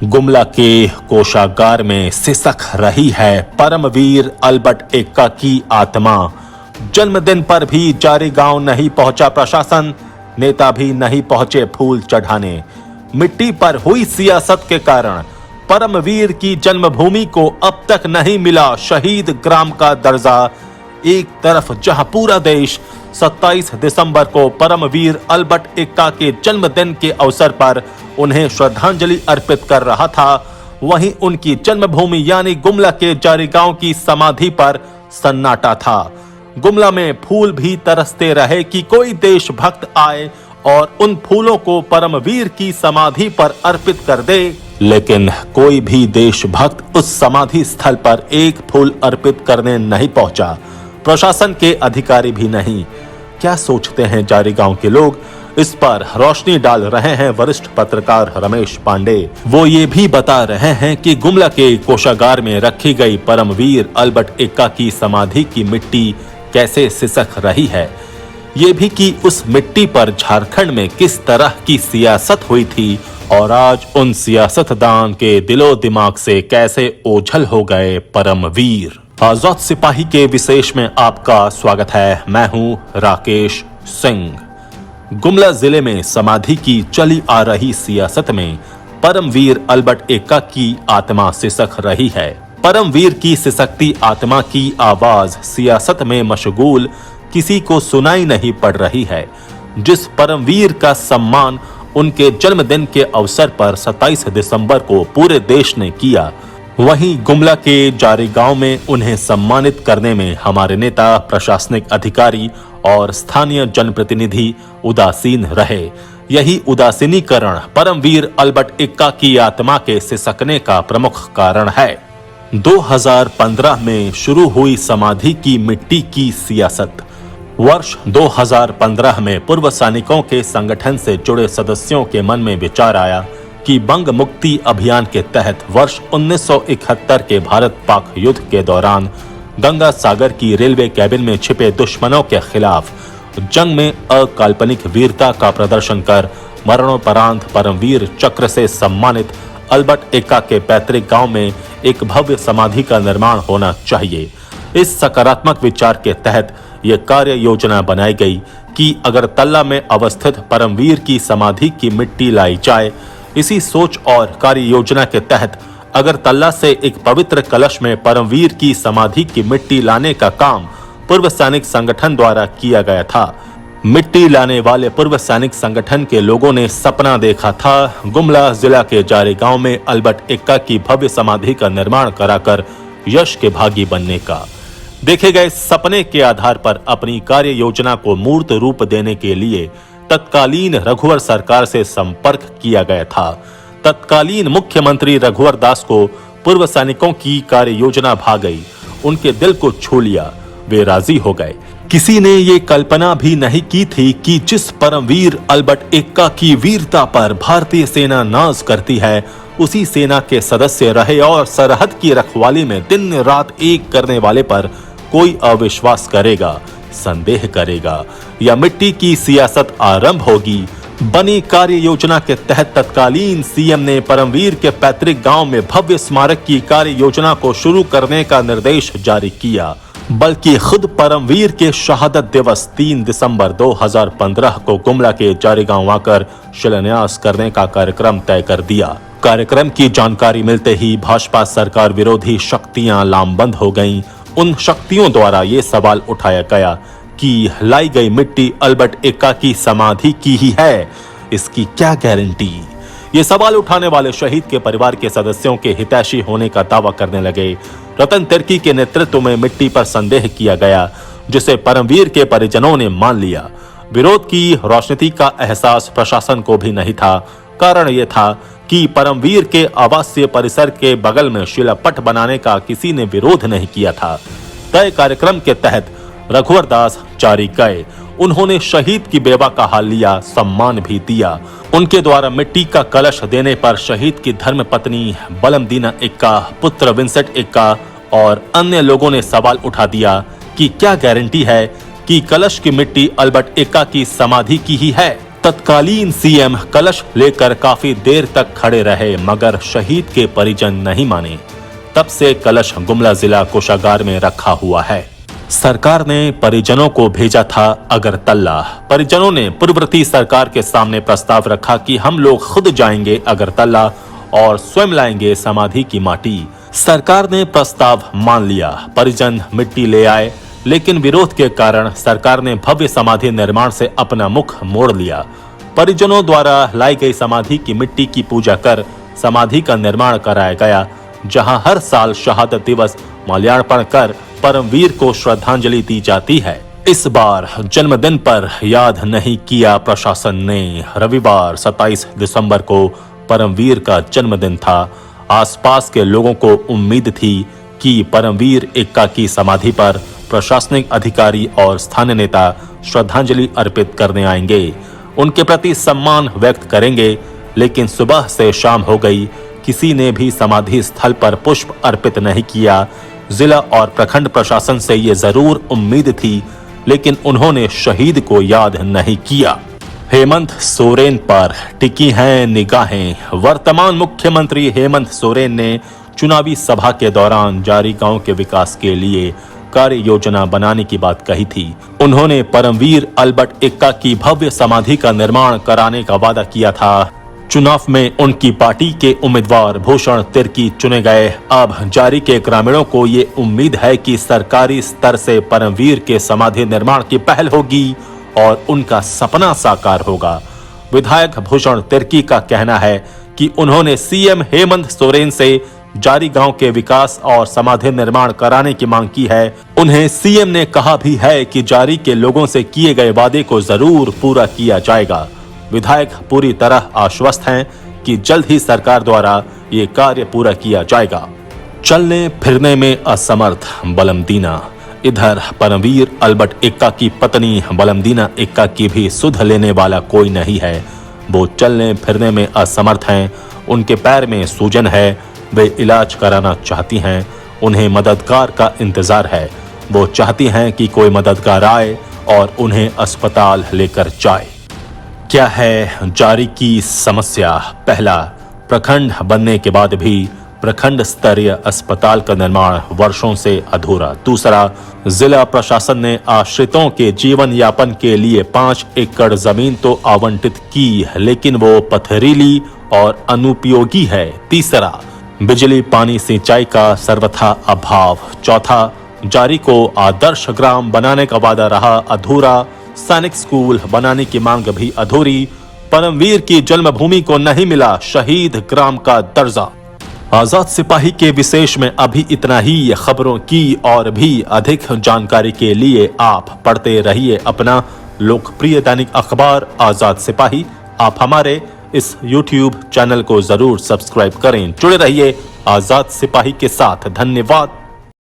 गुमला के कोषागार में सिसक रही है परमवीर अल्बर्ट एक्का की आत्मा। जन्मदिन पर भी जारी गांव नहीं पहुंचा प्रशासन, नेता भी नहीं पहुंचे फूल चढ़ाने। मिट्टी पर हुई सियासत के कारण परमवीर की जन्मभूमि को अब तक नहीं मिला शहीद ग्राम का दर्जा। एक तरफ जहां पूरा देश 27 दिसंबर को परमवीर अल्बर्ट एक्का के जन्मदिन के अवसर पर उन्हें श्रद्धांजलि अर्पित कर रहा था, वहीं उनकी जन्मभूमि यानी गुमला के जारी गांव की समाधि पर सन्नाटा था। गुमला में फूल भी तरसते रहे कि कोई देशभक्त आए और उन फूलों को परमवीर की समाधि पर अर्पित कर दे, लेकिन कोई भी देशभक्त उस समाधि स्थल पर एक फूल अर्पित करने नहीं पहुंचा। प्रशासन के अधिकारी भी नहीं। क्या सोचते हैं जारी गांव के लोग, इस पर रोशनी डाल रहे हैं वरिष्ठ पत्रकार रमेश पांडे। वो ये भी बता रहे हैं कि गुमला के कोषागार में रखी गई परमवीर अल्बर्ट एक्का की समाधि की मिट्टी कैसे सिसक रही है, ये भी कि उस मिट्टी पर झारखंड में किस तरह की सियासत हुई थी और आज उन सियासतदान के दिलो दिमाग से कैसे ओझल हो गए परमवीर। आजाद सिपाही के विशेष में आपका स्वागत है। मैं हूं राकेश सिंह। गुमला जिले में समाधि की चली आ रही सियासत में परमवीर अल्बर्ट एक्का की आत्मा सिसक रही है। परमवीर की सिसकती आत्मा की आवाज सियासत में मशगूल किसी को सुनाई नहीं पड़ रही है। जिस परमवीर का सम्मान उनके जन्मदिन के अवसर पर 27 दिसंबर को पूरे देश ने किया, वहीं गुमला के जारी गांव में उन्हें सम्मानित करने में हमारे नेता, प्रशासनिक अधिकारी और स्थानीय जनप्रतिनिधि उदासीन रहे। यही उदासीनीकरण परमवीर अल्बर्ट एक्का की आत्मा के सिसकने का प्रमुख कारण है। 2015 में शुरू हुई समाधि की मिट्टी की सियासत। वर्ष 2015 में पूर्व सैनिकों के संगठन से जुड़े सदस्यों के मन में विचार आया कि बंग मुक्ति अभियान के तहत वर्ष 1971 के भारत पाक युद्ध के दौरान गंगा सागर की रेलवे कैबिन में छिपे दुश्मनों के खिलाफ जंग में अकाल्पनिक वीरता का प्रदर्शन कर मरणोपरांत परमवीर चक्र से सम्मानित अल्बर्ट एक्का के पैतृक गांव में एक भव्य समाधि का निर्माण होना चाहिए। इस सकारात्मक विचार के तहत यह कार्य योजना बनाई गई कि अगरतला में अवस्थित परमवीर की समाधि की मिट्टी लाई जाए। इसी सोच और कार्य योजना के तहत अगरतला से एक पवित्र कलश में परमवीर की समाधि की मिट्टी लाने का काम पूर्व सैनिक संगठन द्वारा किया गया था। मिट्टी लाने वाले पूर्व सैनिक संगठन के लोगों ने सपना देखा था गुमला जिला के जारी गांव में अल्बर्ट एक्का की भव्य समाधि का निर्माण कराकर यश के भागी बनने का। देखे गए सपने के आधार पर अपनी कार्य योजना को मूर्त रूप देने के लिए तत्कालीन रघुवर सरकार से संपर्क किया गया था। तत्कालीन मुख्यमंत्री रघुवर दास को पूर्व सैनिकों की कार्य योजना भा गई, उनके दिल को छू लिया, वे राजी हो गए। किसी ने ये कल्पना भी नहीं की थी कि जिस परमवीर अल्बर्ट एक्का की वीरता पर भारतीय सेना नाज करती है, उसी सेना के सदस्य रहे और सरहद की रखवाली में दिन रात एक करने वाले पर कोई अविश्वास करेगा, संदेह करेगा या मिट्टी की सियासत आरंभ होगी। बनी कार्य योजना के तहत तत्कालीन सीएम ने परमवीर के पैतृक गांव में भव्य स्मारक की कार्य योजना को शुरू करने का निर्देश जारी किया। बल्कि खुद परमवीर के शहादत दिवस 3 दिसंबर 2015 को गुमला के जारी गांव आकर शिलान्यास करने का कार्यक्रम तय कर दिया। कार्यक्रम की जानकारी मिलते ही भाजपा सरकार विरोधी शक्तियां लामबंद हो गईं। उन शक्तियों द्वारा ये सवाल उठाया गया कि लाई गई मिट्टी अल्बर्ट एक्का की समाधि की ही है, इसकी क्या गारंटी। ये सवाल उठाने वाले शहीद के परिवार के सदस्यों के हितैषी होने का दावा करने लगे। रतन तिर्की के नेतृत्व में मिट्टी पर संदेह किया गया, जिसे परमवीर के परिजनों ने मान लिया। विरोध की राजनीति का एहसास प्रशासन को भी नहीं था। कारण यह था कि परमवीर के आवासीय परिसर के बगल में शिलापट बनाने का किसी ने विरोध नहीं किया था। तय कार्यक्रम के तहत रघुवर दास जारी गए। उन्होंने शहीद की बेवा का हाल लिया, सम्मान भी दिया। उनके द्वारा मिट्टी का कलश देने पर शहीद की धर्मपत्नी बलमदीना एक्का, पुत्र विंसेंट एक्का और अन्य लोगों ने सवाल उठा दिया कि क्या गारंटी है कि कलश की मिट्टी अल्बर्ट एक्का की समाधि की ही है। तत्कालीन सीएम कलश लेकर काफी देर तक खड़े रहे मगर शहीद के परिजन नहीं माने। तब से कलश गुमला जिला कोषागार में रखा हुआ है। सरकार ने परिजनों को भेजा था अगरतला। परिजनों ने पूर्ववर्ती सरकार के सामने प्रस्ताव रखा कि हम लोग खुद जाएंगे अगरतला और स्वयं लाएंगे समाधि की माटी। सरकार ने प्रस्ताव मान लिया। परिजन मिट्टी ले आए, लेकिन विरोध के कारण सरकार ने भव्य समाधि निर्माण से अपना मुख मोड़ लिया। परिजनों द्वारा लाई गई समाधि की मिट्टी की पूजा कर समाधि का निर्माण कराया गया, जहां हर साल शहादत दिवस माल्यार्पण कर परमवीर को श्रद्धांजलि दी जाती है। इस बार जन्मदिन पर याद नहीं किया प्रशासन ने। रविवार 27 दिसंबर को परमवीर का जन्मदिन था। आसपास के लोगों को उम्मीद थी कि परमवीर एक्का की समाधि पर प्रशासनिक अधिकारी और स्थानीय नेता श्रद्धांजलि अर्पित करने आएंगे, उनके प्रति सम्मान व्यक्त करेंगे। लेकिन सुबह से शाम हो गई, किसी ने भी समाधि स्थल पर पुष्प अर्पित नहीं किया। जिला और प्रखंड प्रशासन से ये जरूर उम्मीद थी, लेकिन उन्होंने शहीद को याद नहीं किया। हेमंत सोरेन पर टिकी हैं निगाहें। वर्तमान मुख्यमंत्री हेमंत सोरेन ने चुनावी सभा के दौरान जारी गांव के विकास के लिए कार्य योजना बनाने की बात कही थी। उन्होंने परमवीर अल्बर्ट एक्का की भव्य समाधि का निर्माण कराने का वादा किया था। चुनाव में उनकी पार्टी के उम्मीदवार भूषण तिर्की चुने गए। अब जारी के ग्रामीणों को ये उम्मीद है कि सरकारी स्तर से परमवीर के समाधि निर्माण की पहल होगी और उनका सपना साकार होगा। विधायक भूषण तिर्की का कहना है कि उन्होंने सीएम हेमंत सोरेन से जारी गांव के विकास और समाधि निर्माण कराने की मांग की है। उन्हें सीएम ने कहा भी है कि जारी के लोगों से किए गए वादे को जरूर पूरा किया जाएगा। विधायक पूरी तरह आश्वस्त हैं कि जल्द ही सरकार द्वारा ये कार्य पूरा किया जाएगा। चलने फिरने में असमर्थ बलमदीना। इधर परमवीर अल्बर्ट एक्का की पत्नी बलमदीना एक्का की भी सुध लेने वाला कोई नहीं है। वो चलने फिरने में असमर्थ हैं, उनके पैर में सूजन है, वे इलाज कराना चाहती हैं। उन्हें मददगार का इंतजार है। वो चाहती हैं कि कोई मददगार आए और उन्हें अस्पताल लेकर जाए। क्या है जारी की समस्या? पहला, प्रखंड बनने के बाद भी प्रखंड स्तरीय अस्पताल का निर्माण वर्षों से अधूरा। दूसरा, जिला प्रशासन ने आश्रितों के जीवन यापन के लिए 5 एकड़ जमीन तो आवंटित की, लेकिन वो पथरीली और अनुपयोगी है। तीसरा, बिजली पानी सिंचाई का सर्वथा अभाव। चौथा, जारी को आदर्श ग्राम बनाने का वादा रहा अधूरा। सैनिक स्कूल बनाने की मांग भी अधूरी। परमवीर की जन्मभूमि को नहीं मिला शहीद ग्राम का दर्जा। आजाद सिपाही के विशेष में अभी इतना ही। खबरों की और भी अधिक जानकारी के लिए आप पढ़ते रहिए अपना लोकप्रिय दैनिक अखबार आजाद सिपाही। आप हमारे इस YouTube चैनल को जरूर सब्सक्राइब करें। जुड़े रहिए आजाद सिपाही के साथ। धन्यवाद।